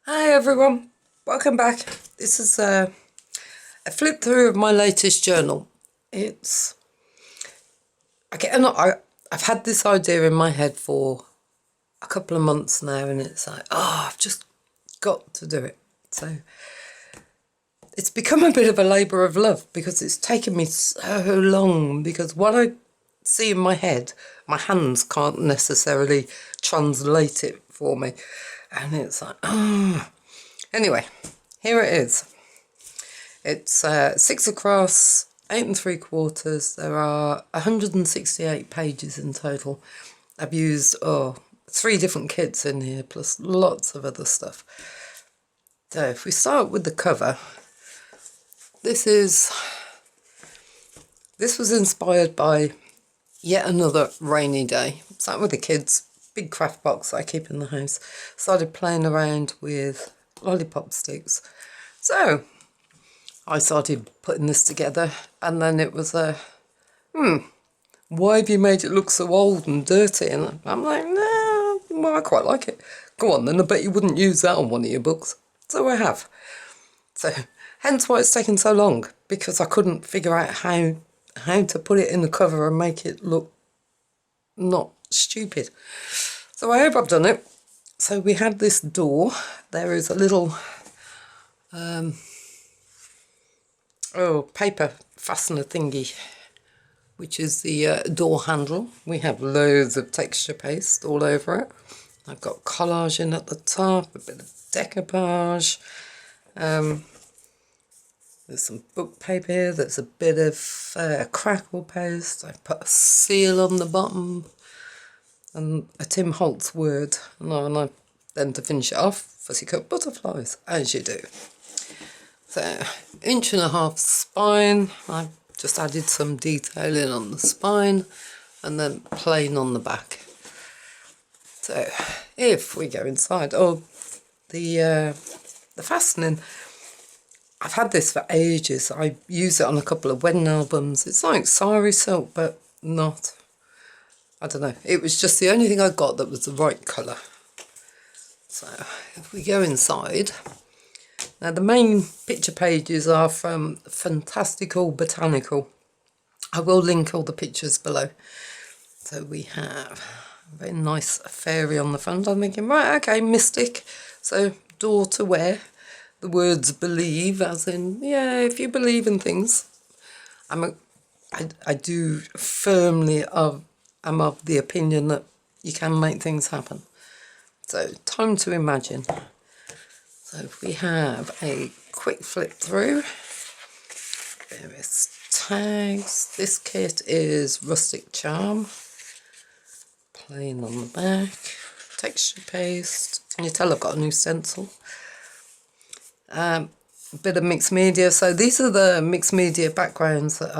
Hi everyone, welcome back. This is a flip through of my latest journal. It's I've had this idea in my head for a couple of months now, and it's like, I've just got to do it. So it's become a bit of a labour of love because it's taken me so long, because what I see in my head, my hands can't necessarily translate it for me, and it's like, Anyway, here it is. It's 6 across, 8 3/4. There are 168 pages in total. I've used 3 different kits in here, plus lots of other stuff. So if we start with the cover, this was inspired by yet another rainy day. Sat with the kids, big craft box I keep in the house. Started playing around with lollipop sticks. So I started putting this together, and then it was why have you made it look so old and dirty? And I'm like, nah, well, I quite like it. Go on then, I bet you wouldn't use that on one of your books. So I have. So hence why it's taken so long, because I couldn't figure out how to put it in the cover and make it look not stupid. So I hope I've done it. So we had this door. There is a little paper fastener thingy, which is the door handle. We have loads of texture paste all over it. I've got collage in at the top, a bit of decoupage. There's some book paper here. There's a bit of crackle paste. I've put a seal on the bottom and a Tim Holtz word. And then to finish it off, fussy cut butterflies, as you do. So 1.5" spine. I've just added some detailing on the spine, and then plain on the back. So if we go inside, the fastening, I've had this for ages. I use it on a couple of wedding albums. It's like sari silk, but not, I don't know. It was just the only thing I got that was the right colour. So if we go inside, now the main picture pages are from Fantastical Botanical. I will link all the pictures below. So we have a very nice fairy on the front. I'm thinking, right, okay, mystic. So door to wear. The words believe, as in, yeah, if you believe in things. I do firmly am of the opinion that you can make things happen. So time to imagine. So we have a quick flip through. Various tags. This kit is Rustic Charm. Plain on the back. Texture paste. Can you tell I've got a new stencil? A bit of mixed media. So these are the mixed media backgrounds that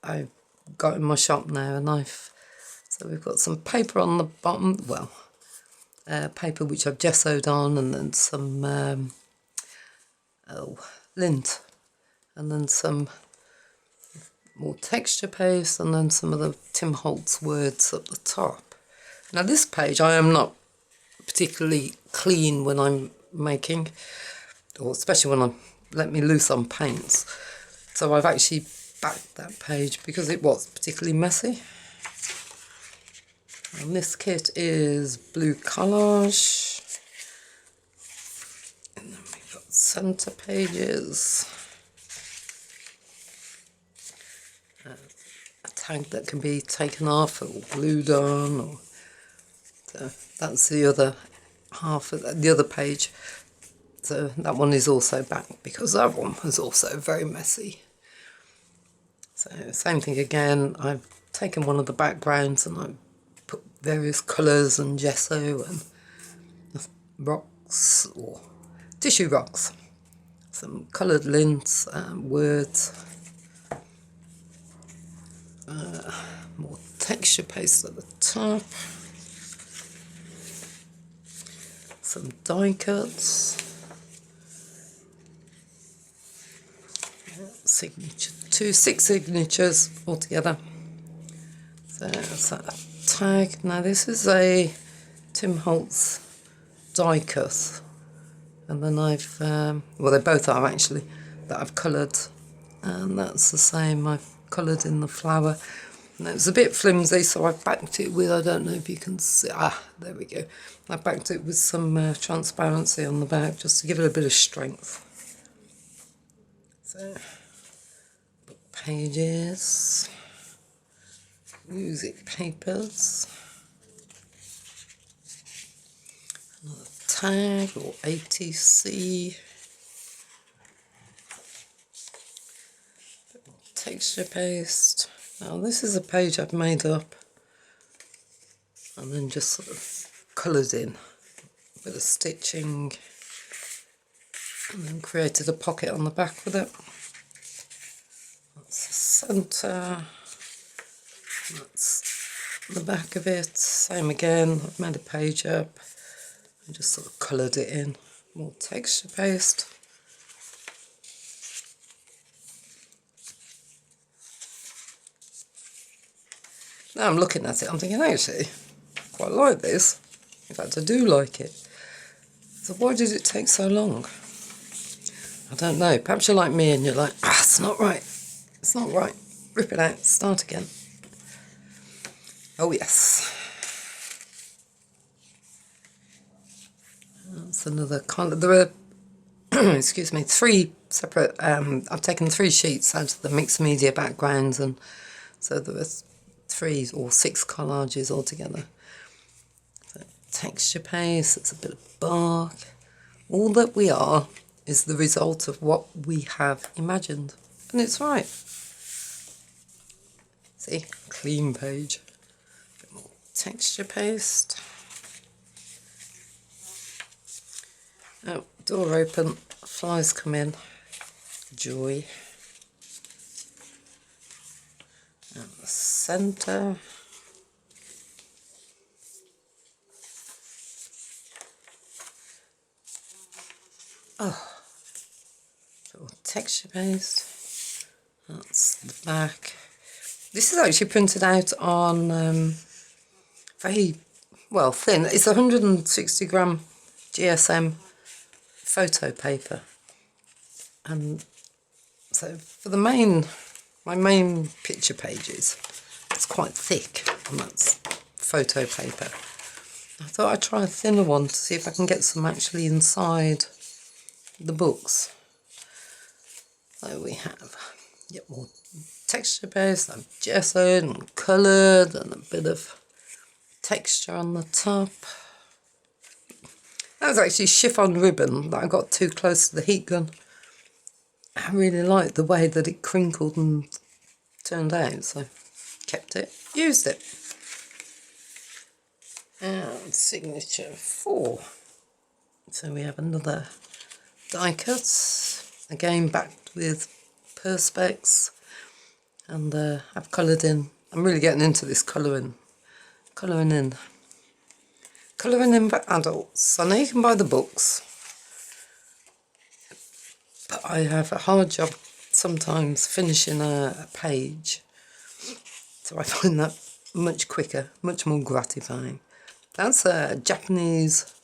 I've got in my shop now. So we've got some paper on the bottom. Well, paper which I've gessoed on, and then some lint, and then some more texture paste, and then some of the Tim Holtz words up the top. Now this page I am not particularly clean when I'm making, or especially when I let me loose on paints. So I've actually backed that page because it was particularly messy. And this kit is blue collage. And then we've got centre pages. A tag that can be taken off or glued on. So that's the other half of the other page. So that one is also back because that one was also very messy. So same thing again. I've taken one of the backgrounds and I've put various colours and gesso and rocks, or tissue rocks, some coloured lints, words, more texture paste at the top, some die cuts, six signatures altogether. So that's that tag. Now this is a Tim Holtz die cut. And then I've, well, they both are actually, that I've coloured. And that's the same, I've coloured in the flower. And it was a bit flimsy, so I backed it with, I don't know if you can see, there we go. I backed it with some transparency on the back, just to give it a bit of strength. So, book pages, music papers, another tag or ATC, texture paste. Now this is a page I've made up and then just sort of coloured in, a bit of stitching, and then created a pocket on the back with it. That's the centre, that's the back of it, same again, I've made a page up and just sort of coloured it in, more texture paste. Now I'm looking at it, I'm thinking, actually, I quite like this. In fact, I do like it. So why did it take so long? I don't know. Perhaps you're like me and you're like, it's not right. It's not right. Rip it out. Start again. Oh, yes. That's another kind of... There are, excuse me, 3 separate... I've taken 3 sheets out of the mixed media backgrounds, and so there are 3 or 6 collages altogether. So, texture paste, it's a bit of bark. All that we are is the result of what we have imagined. And it's right. See, clean page. A bit more texture paste. Oh, door open, flies come in. Joy. And the centre. Oh, little texture paste. That's the back. This is actually printed out on very, well, thin. It's 160 gram GSM photo paper. And so for the my main picture pages, it's quite thick, and that's photo paper. I thought I'd try a thinner one to see if I can get some actually inside the books. So we have more texture paste, I've gessoed and coloured, and a bit of texture on the top. That was actually chiffon ribbon that I got too close to the heat gun. I really liked the way that it crinkled and turned out, so kept it, used it. And signature 4. So we have another die cut, again backed with Perspex, and I've coloured in. I'm really getting into this colouring in for adults. I know you can buy the books, but I have a hard job sometimes finishing a page, so I find that much quicker, much more gratifying. That's a Japanese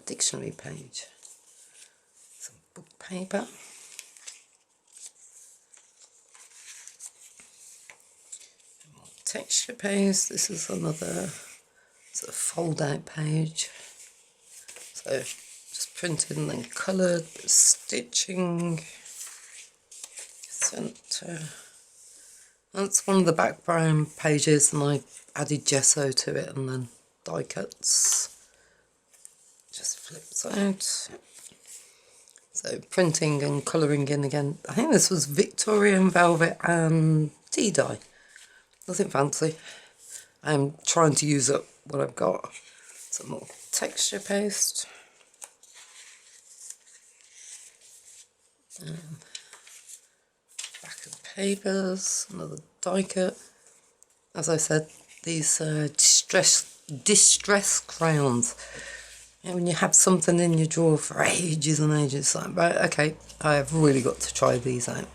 dictionary page. Some book paper. More texture paste. This is another sort of fold out page. So just printed and then coloured, stitching, centre. That's one of the background pages, and I added gesso to it and then die cuts. Just flips out. So printing and colouring in again. I think this was Victorian velvet and tea dye. Nothing fancy. I'm trying to use up what I've got. Some more texture paste. And back of papers, another die cut. As I said, these distress crayons. You know, when you have something in your drawer for ages and ages, it's like, right, okay, I have really got to try these out.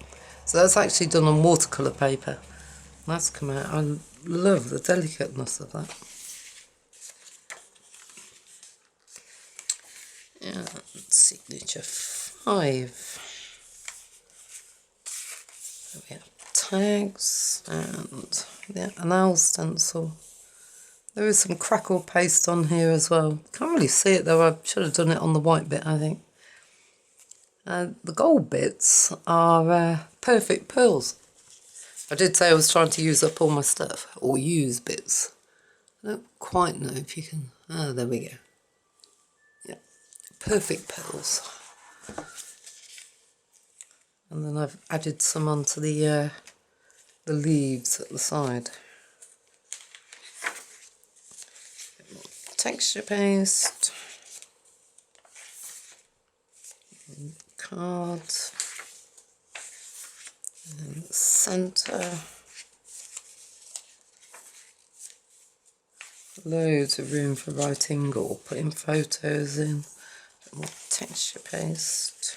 So that's actually done on watercolour paper. That's come out. I love the delicateness of that. And signature 5. There we have tags and a nail stencil. There is some crackle paste on here as well. Can't really see it though, I should have done it on the white bit, I think. The gold bits are perfect pearls. I did say I was trying to use up all my stuff, or use bits. I don't quite know if you can... Ah, there we go. Yeah, perfect pearls. And then I've added some onto the leaves at the side. Texture paste, cards, and the centre, loads of room for writing or putting photos in, a bit more texture paste,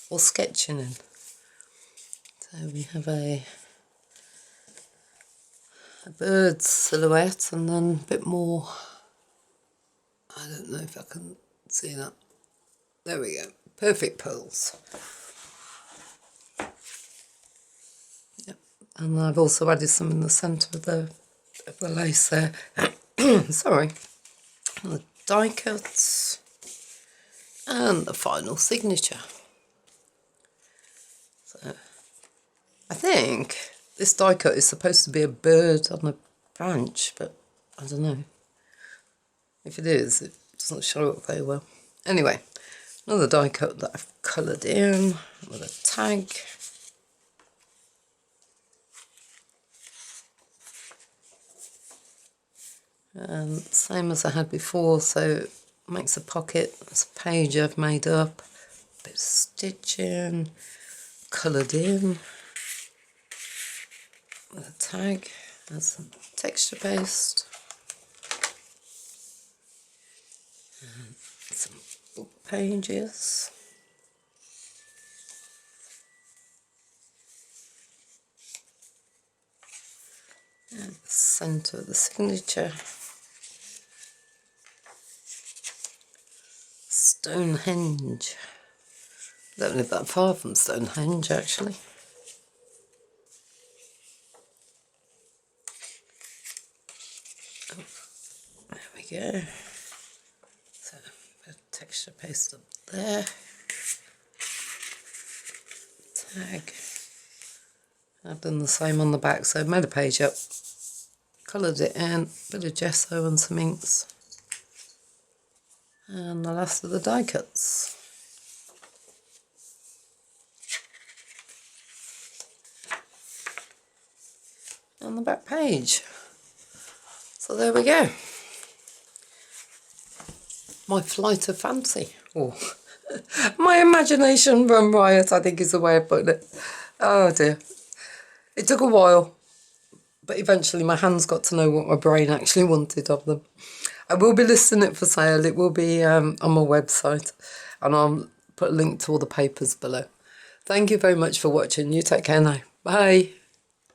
or sketching in. So we have a bird silhouette and then a bit more. I don't know if I can see that. There we go. Perfect pearls. Yep. And I've also added some in the centre of the lace there. Sorry. And the die cuts. And the final signature. So I think this die cut is supposed to be a bird on a branch, but I don't know. If it is, it doesn't show up very well. Anyway, another die cut that I've coloured in with a tag. And same as I had before, so it makes a pocket. It's a page I've made up. A bit of stitching, coloured in with a tag. That's some texture paste. And some book pages. And the centre of the signature. Stonehenge. Don't live that far from Stonehenge, actually. Oh, there we go. So, a bit of texture paste up there. Tag. I've done the same on the back, so I've made a page up, coloured it in, a bit of gesso and some inks. And the last of the die cuts. On the back page. So there we go. My flight of fancy. Oh, my imagination run riot, I think is the way of putting it. Oh dear. It took a while, but eventually my hands got to know what my brain actually wanted of them. I will be listing it for sale. It will be on my website, and I'll put a link to all the papers below. Thank you very much for watching. You take care now. Bye.